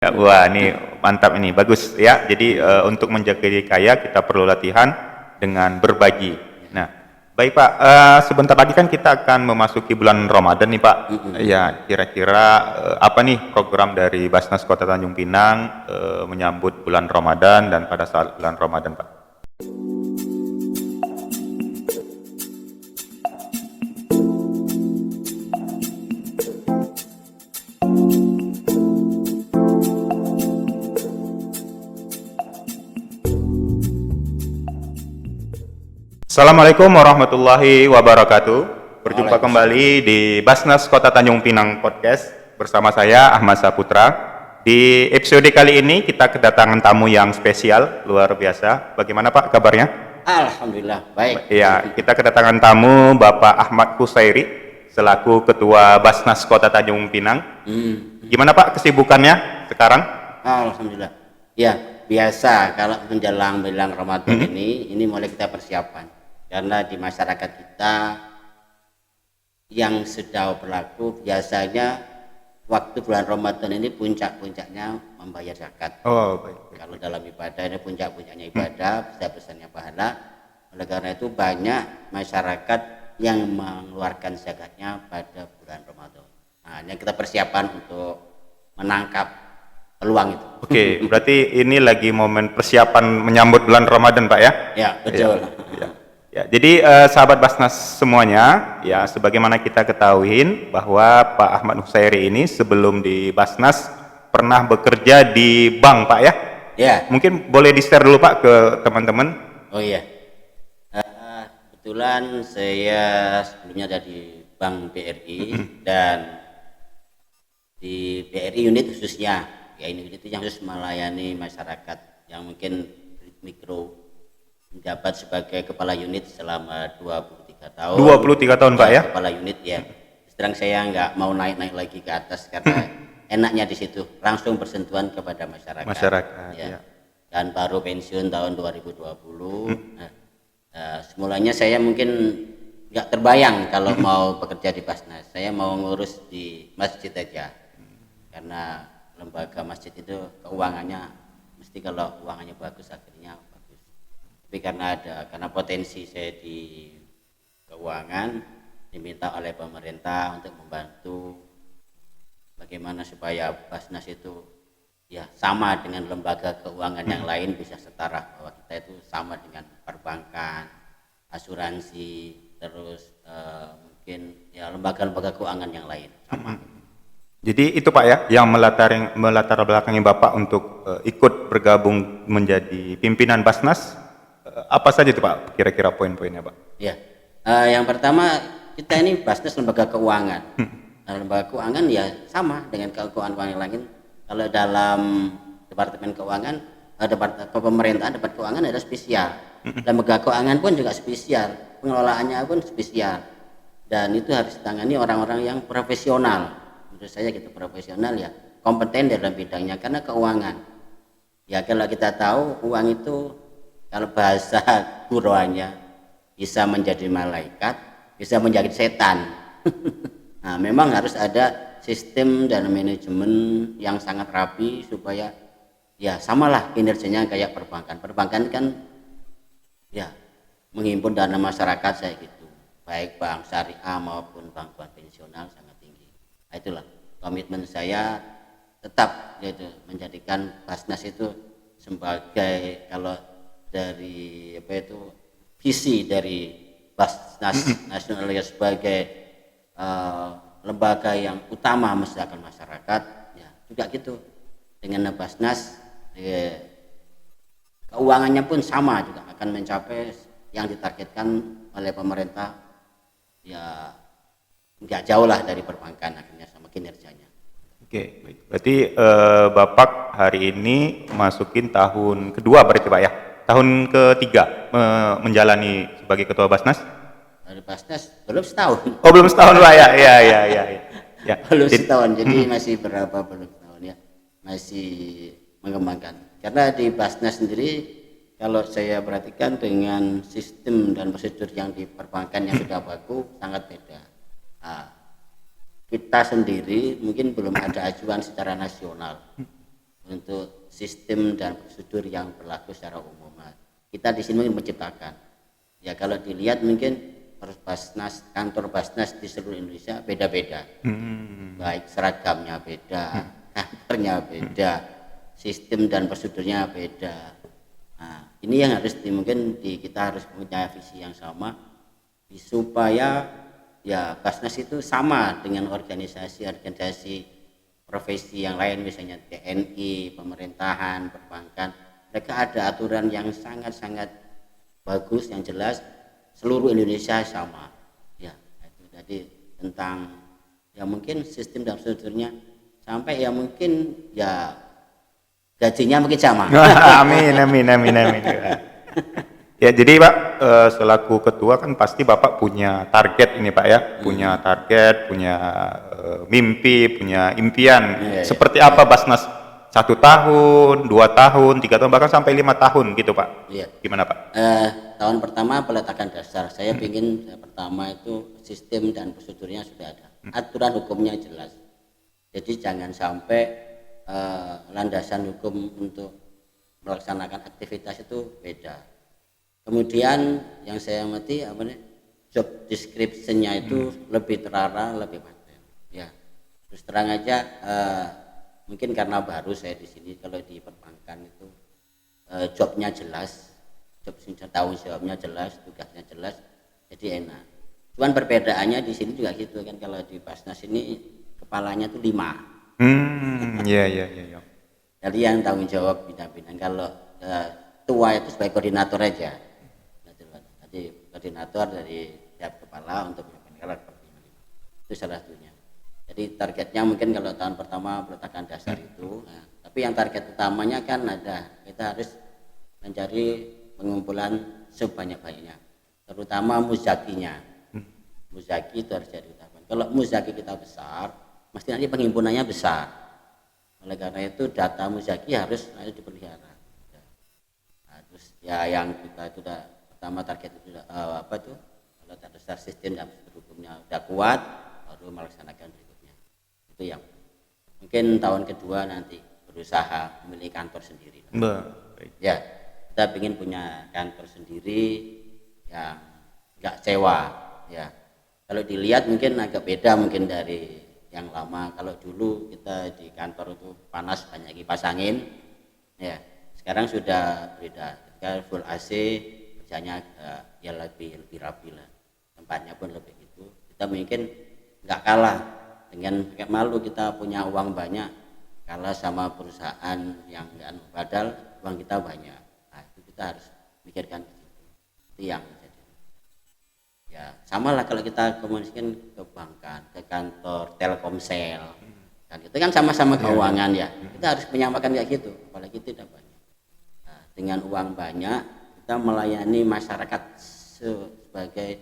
Ya, wah, ini mantap ini, bagus ya. Jadi untuk menjaga diri kaya kita perlu latihan dengan berbagi. Nah, baik Pak, sebentar lagi kan kita akan memasuki bulan Ramadan nih Pak. Ya, kira-kira apa nih program dari Basnas Kota Tanjung Pinang menyambut bulan Ramadan dan pada saat bulan Ramadan Pak? Assalamualaikum warahmatullahi wabarakatuh. Berjumpa kembali di Basnas Kota Tanjung Pinang Podcast bersama saya Ahmad Saputra. Di episode kali ini kita kedatangan tamu yang spesial, luar biasa. Bagaimana Pak kabarnya? Alhamdulillah, baik. Ya, kita kedatangan tamu Bapak Ahmad Husairi selaku Ketua Basnas Kota Tanjung Pinang. Gimana Pak kesibukannya sekarang? Alhamdulillah. Ya, biasa kalau menjelang bulan Ramadan ini mulai kita persiapan. Karena di masyarakat kita yang sedang berlaku biasanya waktu bulan Ramadan ini puncak-puncaknya membayar zakat. Oh, baik. Kalau dalam ibadah ini puncak-puncaknya ibadah, besar-besarnya pahala. Oleh karena itu banyak masyarakat yang mengeluarkan zakatnya pada bulan Ramadan. Nah, ini kita persiapan untuk menangkap peluang itu. Oke, berarti ini lagi momen persiapan menyambut bulan Ramadan Pak ya? Ya, betul. Ya, jadi sahabat Basnas semuanya, ya sebagaimana kita ketahui bahwa Pak Ahmad Husairi ini sebelum di Basnas pernah bekerja di bank Pak ya? Ya. Mungkin boleh di-share dulu Pak ke teman-teman. Oh iya. Kebetulan saya sebelumnya ada di Bank BRI dan di BRI unit khususnya, ya ini unit yang khusus melayani masyarakat yang mungkin mikro, menjabat sebagai kepala unit selama 23 tahun. 23 tahun Pak ya? Kepala unit ya. Sedang saya nggak mau naik-naik lagi ke atas karena enaknya di situ langsung bersentuhan kepada masyarakat. Ya. Dan baru pensiun tahun 2020. Semulanya saya mungkin nggak terbayang kalau mau bekerja di Basnas. Saya mau ngurus di masjid aja. Karena lembaga masjid itu keuangannya mesti kalau keuangannya bagus akhirnya bagus. Tapi karena potensi saya di keuangan diminta oleh pemerintah untuk membantu bagaimana supaya Basnas itu ya sama dengan lembaga keuangan yang lain, bisa setara, bahwa kita itu sama dengan perbankan, asuransi, terus mungkin ya lembaga-lembaga keuangan yang lain sama. Jadi itu Pak ya yang melatar belakangi Bapak untuk ikut bergabung menjadi pimpinan Basnas. Apa saja itu Pak kira-kira poin-poinnya Pak? Ya, yang pertama kita ini Basnas lembaga keuangan. Lembaga keuangan ya sama dengan keuangan yang lain. Kalau dalam departemen keuangan, pemerintahan departemen keuangan ada spesial. Lembaga keuangan pun juga spesial, pengelolaannya pun spesial. Dan itu harus ditangani orang-orang yang profesional. Menurut saya gitu, profesional ya, kompeten dalam bidangnya karena keuangan. Ya kalau kita tahu uang itu kalau bahasa guruannya bisa menjadi malaikat, bisa menjadi setan. Nah, memang harus ada sistem dan manajemen yang sangat rapi supaya ya samalah kinerjanya kayak perbankan. Perbankan kan ya menghimpun dana masyarakat saya gitu, baik bank syariah maupun bank konvensional sangat tinggi. Nah, itulah komitmen saya tetap yaitu menjadikan Basnas itu sebagai kalau dari apa itu visi dari Basnas nasional sebagai lembaga yang utama mesejahterakan masyarakat ya juga gitu dengan Basnas keuangannya pun sama juga akan mencapai yang ditargetkan oleh pemerintah ya nggak jauh lah dari perbankan akhirnya sama kinerjanya. Oke, baik. Berarti Bapak hari ini masukin tahun kedua berarti Pak ya? Tahun ketiga menjalani sebagai Ketua Basnas? Dari Basnas belum setahun. Oh belum setahun Pak ya? Ya. Belum setahun, jadi masih berapa belum setahun ya? Masih mengembangkan. Karena di Basnas sendiri kalau saya perhatikan dengan sistem dan prosedur yang di perbankan yang sudah baku sangat beda. Nah, kita sendiri mungkin belum ada acuan secara nasional untuk sistem dan prosedur yang berlaku secara umum. Nah, kita di sini mungkin menciptakan. Ya kalau dilihat mungkin Basnas, kantor Basnas di seluruh Indonesia beda-beda. Baik seragamnya beda, kantornya beda, sistem dan prosedurnya beda. Nah, ini yang harus kita harus punya visi yang sama supaya ya Basnas itu sama dengan organisasi profesi yang lain, misalnya TNI, pemerintahan, perbankan. Mereka ada aturan yang sangat-sangat bagus, yang jelas, seluruh Indonesia sama. Ya, itu tadi tentang ya mungkin sistem dan prosedurnya sampai ya mungkin ya gajinya mungkin sama. Amin, amin, amin, amin. Ya, jadi Pak, selaku ketua kan pasti Bapak punya target ini Pak ya, punya target, punya mimpi, punya impian. Seperti apa Basnas? 1 tahun, 2 tahun, 3 tahun, bahkan sampai 5 tahun gitu Pak. Iya. Gimana Pak? Tahun pertama peletakan dasar. Saya ingin pertama itu sistem dan prosedurnya sudah ada, aturan hukumnya jelas. Jadi jangan sampai landasan hukum untuk melaksanakan aktivitas itu beda. Kemudian yang saya amati job description-nya itu lebih terarah, lebih matang. Ya, terus terang aja mungkin karena baru saya di sini, kalau di perbankan itu jobnya jelas, tanggung jawabnya jelas, tugasnya jelas, jadi enak. Cuman perbedaannya di sini juga gitu kan, kalau di Basnas ini kepalanya tuh 5. Iya. Jadi yang tanggung jawab bidang-bidang, kalau tua itu sebagai koordinator aja. Jadi koordinator dari tiap kepala untuk menyampaikan itu salah satunya. Jadi targetnya mungkin kalau tahun pertama peletakan dasar itu, tapi yang target utamanya kan ada, kita harus mencari pengumpulan sebanyak-banyaknya, terutama muzakinya. Muzaki itu harus jadi utama. Kalau muzaki kita besar, mesti nanti penghimpunannya besar. Oleh karena itu data muzaki harus dipelihara. Nah, terus ya yang kita itu pertama target itu kalau dasar sistem dan hukumnya udah kuat, baru melaksanakan berikutnya. Itu yang mungkin tahun kedua nanti berusaha memiliki kantor sendiri. Ya, kita ingin punya kantor sendiri yang nggak sewa. Ya, kalau dilihat mungkin agak beda mungkin dari yang lama. Kalau dulu kita di kantor itu panas, banyak kipas angin. Ya, sekarang sudah beda. Kita full AC. Kerjanya ya lebih rapi lah, tempatnya pun lebih gitu. Kita mungkin nggak kalah dengan malu kita punya uang banyak, kalah sama perusahaan yang nggak, padahal uang kita banyak. Nah, itu kita harus mikirkan itu yang jadi ya sama lah kalau kita komunikasikan ke bankan, ke kantor Telkomsel, kan itu kan sama-sama keuangan ya, kita harus menyamakan kayak gitu, apalagi tidak banyak. Nah, dengan uang banyak kita melayani masyarakat sebagai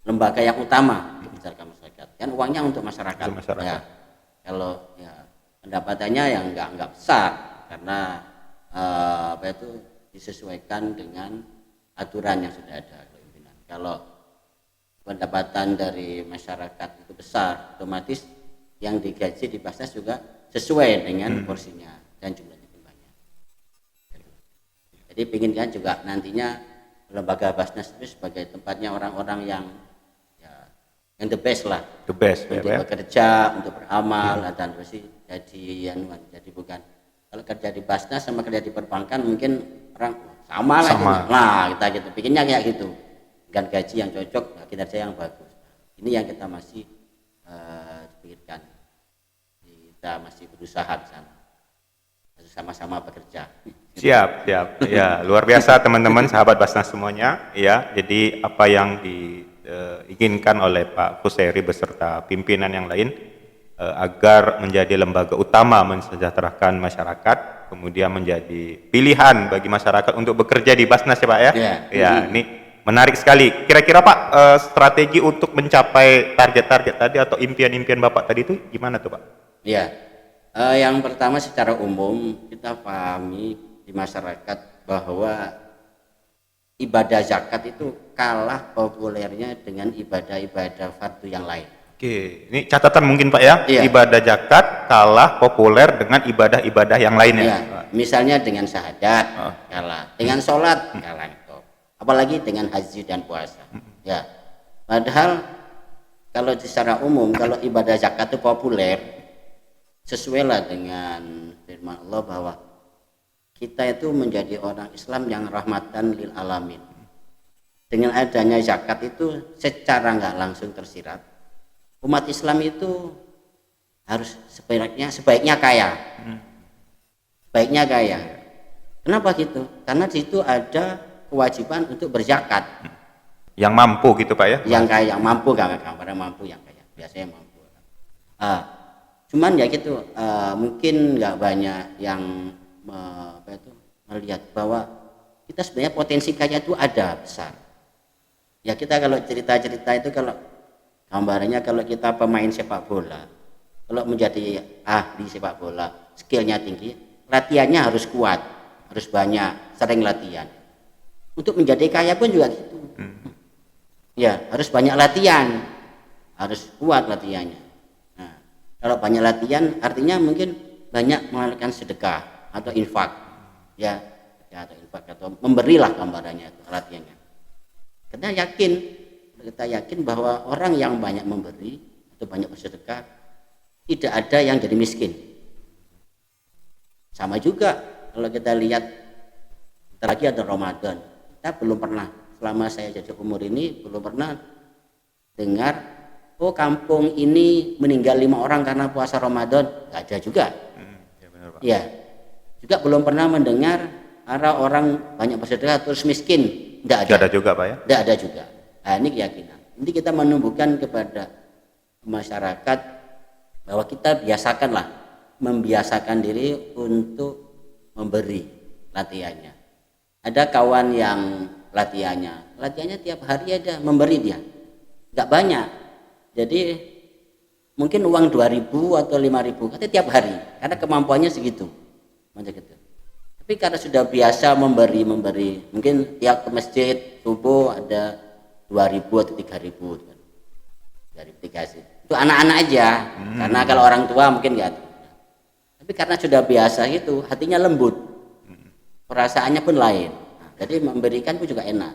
lembaga yang utama untuk membicarakan masyarakat, kan uangnya untuk masyarakat. Ya, kalau ya pendapatannya yang enggak besar karena disesuaikan dengan aturan yang sudah ada. Kalau pendapatan dari masyarakat itu besar, otomatis yang digaji di Basnas juga sesuai dengan porsinya dan jumlahnya. Jadi ingin kan juga nantinya lembaga Basnas itu sebagai tempatnya orang-orang yang yang the best lah, untuk bekerja, untuk beramal, dan pasti jadi bukan kalau kerja di Basnas sama kerja di perbankan mungkin orang sama lah. Nah kita gitu, bikinnya kayak gitu, dengan gaji yang cocok, kinerja yang bagus. Ini yang kita masih dipikirkan, kita masih berusaha di sana, sama-sama bekerja. Siap. Ya, luar biasa teman-teman, sahabat Basnas semuanya. Ya, jadi apa yang diinginkan oleh Pak Kuseri beserta pimpinan yang lain agar menjadi lembaga utama mensejahterakan masyarakat, kemudian menjadi pilihan bagi masyarakat untuk bekerja di Basnas ya Pak ya. Ya, ini menarik sekali. Kira-kira Pak, strategi untuk mencapai target-target tadi atau impian-impian Bapak tadi itu gimana tuh Pak? Ya. Yang pertama secara umum kita pahami di masyarakat bahwa ibadah zakat itu kalah populernya dengan ibadah-ibadah fardu yang lain. Oke, ini catatan mungkin Pak ya, Iya. ibadah zakat kalah populer dengan ibadah-ibadah yang lainnya. Ya, misalnya dengan syahadat Oh. kalah, dengan sholat kalah itu. Apalagi dengan haji dan puasa. Ya, padahal kalau secara umum kalau ibadah zakat itu populer, sesuai lah dengan firman Allah bahwa kita itu menjadi orang Islam yang rahmatan lil alamin. Dengan adanya zakat itu secara nggak langsung tersirat, umat Islam itu harus sebaiknya kaya. Baiknya kaya. Kenapa gitu? Karena di situ ada kewajiban untuk berzakat. Yang mampu gitu Pak ya. Yang kaya, yang mampu, gambaran mampu yang kaya. Biasanya mampu. Cuman ya gitu, mungkin nggak banyak yang melihat bahwa kita sebenarnya potensi kaya itu ada besar. Ya kita kalau cerita-cerita itu kalau gambarannya kalau kita pemain sepak bola, kalau menjadi ahli sepak bola, skillnya tinggi, latihannya harus kuat, harus banyak, sering latihan. Untuk menjadi kaya pun juga gitu. Ya harus banyak latihan, harus kuat latihannya. Nah, kalau banyak latihan artinya mungkin banyak melakukan sedekah atau infak, ya atau infak atau memberilah gambarannya itu latihannya. Karena kita yakin bahwa orang yang banyak memberi atau banyak bersedekah tidak ada yang jadi miskin. Sama juga kalau kita lihat lagi ada Ramadan, kita belum pernah selama saya jadi umur ini belum pernah dengar oh kampung ini meninggal 5 orang karena puasa Ramadan, nggak ada juga. Ya, benar, Pak. Ya, juga belum pernah mendengar ada orang banyak bersedekah terus miskin, nggak ada. Nggak ada juga Pak ya. Nggak ada juga. Nah, ini keyakinan. Nanti kita menumbuhkan kepada masyarakat bahwa kita membiasakan diri untuk memberi latihannya. Ada kawan yang latihannya tiap hari ada memberi dia, nggak banyak. Jadi mungkin uang 2.000 atau 5.000 katanya tiap hari, karena kemampuannya segitu. Tapi karena sudah biasa memberi, mungkin tiap ke masjid subuh ada 2.000 atau 3.000 dari dikasih. Itu anak-anak aja, karena kalau orang tua mungkin nggak. Tapi karena sudah biasa itu, hatinya lembut, perasaannya pun lain. Nah, jadi memberikan pun juga enak.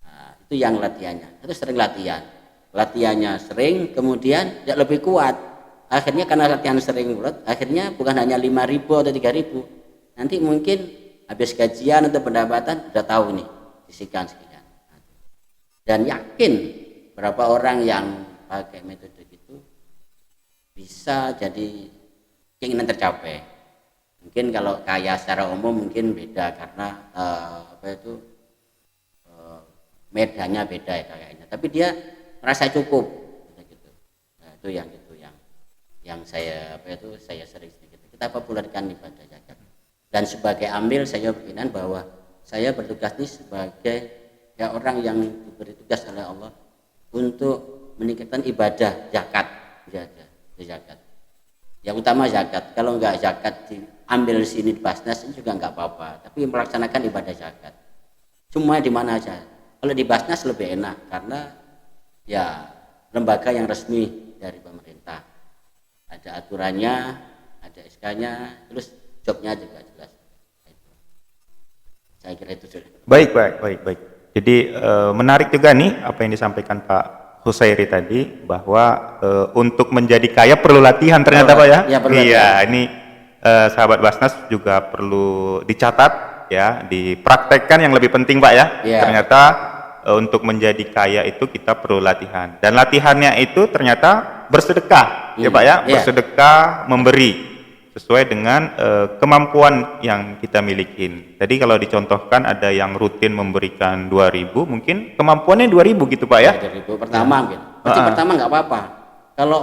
Nah, itu yang latihannya. Terus sering latihannya sering, kemudian ya lebih kuat. Akhirnya karena latihan sering kuat, akhirnya bukan hanya 5.000 atau 3.000. Nanti mungkin habis gajian atau pendapatan udah tahu nih, sisihkan sekian. Dan yakin berapa orang yang pakai metode itu bisa jadi keinginan tercapai. Mungkin kalau kaya secara umum mungkin beda karena medannya beda ya kayaknya. Tapi dia merasa cukup gitu. Nah, itu yang saya saya sering sedikit. Kita populerkan ibadah zakat. Dan sebagai amil saya berkenan bahwa saya bertugas ini sebagai ya orang yang diberi tugas oleh Allah untuk meningkatkan ibadah zakat. Yang utama zakat. Kalau enggak zakat diambil sini di Basnas ini juga enggak apa-apa. Tapi melaksanakan ibadah zakat. Cuma di mana aja. Kalau di Basnas lebih enak karena ya lembaga yang resmi dari pemerintah. Ada aturannya, ada SK-nya, terus jobnya juga jelas. Saya kira itu sudah. Baik. Jadi menarik juga nih apa yang disampaikan Pak Husairi tadi bahwa untuk menjadi kaya perlu latihan ternyata Pak ya. Ya, perlu iya, latihan. ini sahabat Basnas juga perlu dicatat ya, dipraktekkan yang lebih penting Pak ya. Ya. Ternyata untuk menjadi kaya itu kita perlu latihan. Dan latihannya itu ternyata bersedekah ya Pak ya, bersedekah memberi sesuai dengan kemampuan yang kita miliki. Tadi kalau dicontohkan ada yang rutin memberikan 2.000, mungkin kemampuannya 2.000 gitu Pak ya. 2.000 pertama mungkin. Berarti pertama nggak apa-apa. Kalau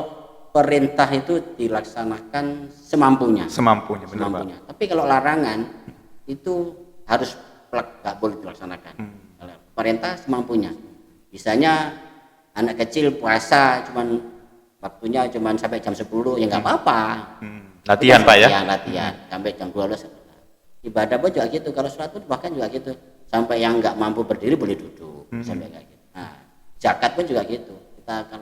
perintah itu dilaksanakan semampunya. Benar Pak. Tapi kalau larangan itu harus nggak boleh dilaksanakan. Kalau perintah semampunya. Misalnya anak kecil puasa waktunya cuman sampai jam 10 ya nggak apa-apa. Latihan Pak ya. Latihan sampai jam 12. Ibadah pun juga gitu. Kalau sholat pun bahkan juga gitu. Sampai yang nggak mampu berdiri boleh duduk. Sampai kayak gitu. Nah, zakat pun juga gitu. Kita akan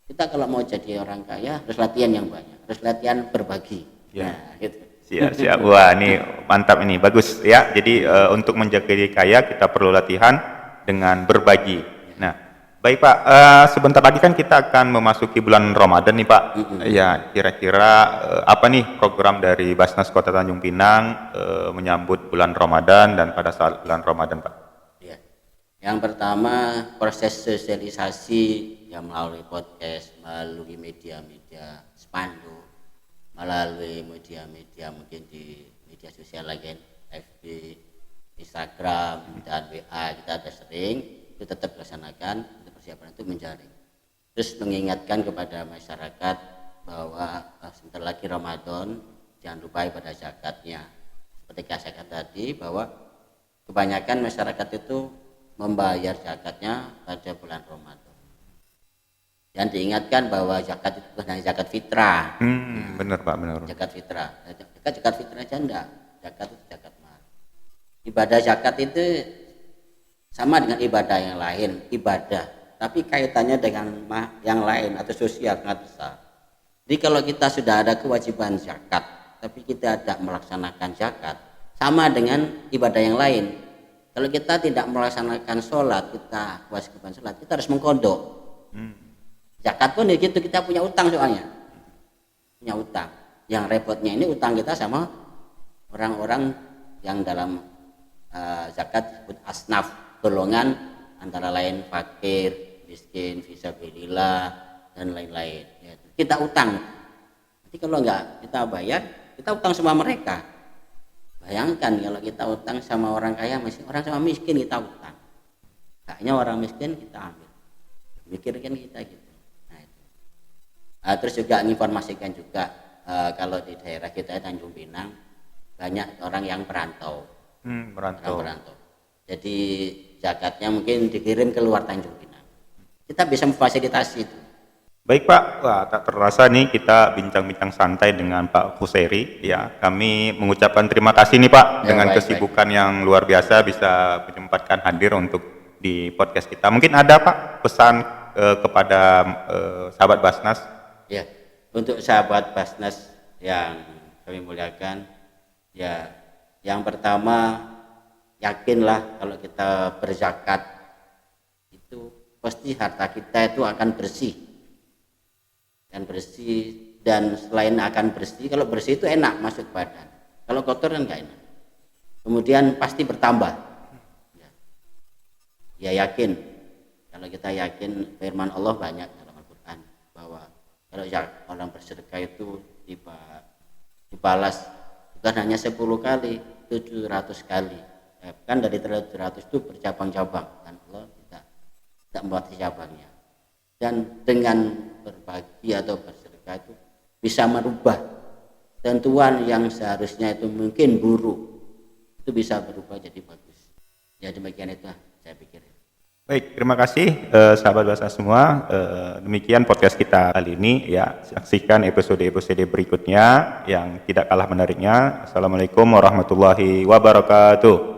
Kita kalau mau jadi orang kaya harus latihan yang banyak, harus latihan berbagi. Ya. Nah, gitu. Siap. Wah, ini mantap ini, bagus ya. Jadi untuk menjadi kaya kita perlu latihan dengan berbagi. Nah, baik Pak, sebentar lagi kan kita akan memasuki bulan Ramadan nih Pak. Ya, kira-kira apa nih program dari Basnas Kota Tanjung Pinang menyambut bulan Ramadan dan pada saat bulan Ramadan Pak? Ya. Yang pertama proses sosialisasi yang melalui podcast, melalui media-media spanduk, melalui media-media mungkin di media sosial lain, FB, Instagram dan WA kita ada sering itu tetap laksanakan untuk persiapan itu menjaring. Terus mengingatkan kepada masyarakat bahwa sebentar lagi Ramadan, jangan lupa pada zakatnya. Seperti zakat tadi bahwa kebanyakan masyarakat itu membayar zakatnya pada bulan Ramadan. Dan diingatkan bahwa zakat itu bukan hanya zakat fitrah. Benar Pak, benar. Zakat fitrah. Zakat fitrah aja enggak. Zakat itu zakat mal. Ibadah zakat itu sama dengan ibadah yang lain, ibadah. Tapi kaitannya dengan yang lain atau sosial sangat besar. Jadi kalau kita sudah ada kewajiban zakat, tapi kita tidak melaksanakan zakat, sama dengan ibadah yang lain. Kalau kita tidak melaksanakan sholat, kita kewajiban sholat, kita harus mengkodok. Zakat pun gitu, kita punya utang soalnya. Punya utang. Yang repotnya ini utang kita sama orang-orang yang dalam zakat disebut asnaf, golongan antara lain fakir, miskin, fisabilillah dan lain-lain. Ya, kita utang. Nanti kalau enggak kita bayar, kita utang sama mereka. Bayangkan kalau kita utang sama orang kaya, orang sama miskin kita utang. Kayaknya orang miskin kita ambil. Mikirkan kita gitu. Terus juga menginformasikan juga kalau di daerah kita Tanjung Pinang banyak orang yang perantau. Perantau. Jadi zakatnya mungkin dikirim ke luar Tanjung Pinang. Kita bisa memfasilitasi itu. Baik Pak, wah tak terasa nih kita bincang-bincang santai dengan Pak Huseri. Ya, kami mengucapkan terima kasih nih Pak dengan kesibukan yang luar biasa bisa menyempatkan hadir untuk di podcast kita. Mungkin ada Pak pesan kepada sahabat Basnas? Ya, untuk sahabat Basnas yang kami muliakan, ya yang pertama yakinlah kalau kita berzakat itu pasti harta kita itu akan bersih dan selain akan bersih, kalau bersih itu enak masuk badan, kalau kotor kan nggak enak. Kemudian pasti bertambah. Ya yakin, kalau kita yakin firman Allah banyak dalam Al-Quran bahwa kalau orang bersedekah itu dibalas bukan hanya 10 kali, 700 kali. Kan dari 700 itu bercabang-cabang, kan Allah tidak membuat cabangnya. Dan dengan berbagi atau bersedekah itu bisa merubah tentuan yang seharusnya itu mungkin buruk, itu bisa berubah jadi bagus. Ya demikian itu saya pikir. Baik, terima kasih sahabat Basnas semua. Demikian podcast kita kali ini ya. Saksikan episode-episode berikutnya yang tidak kalah menariknya. Assalamualaikum warahmatullahi wabarakatuh.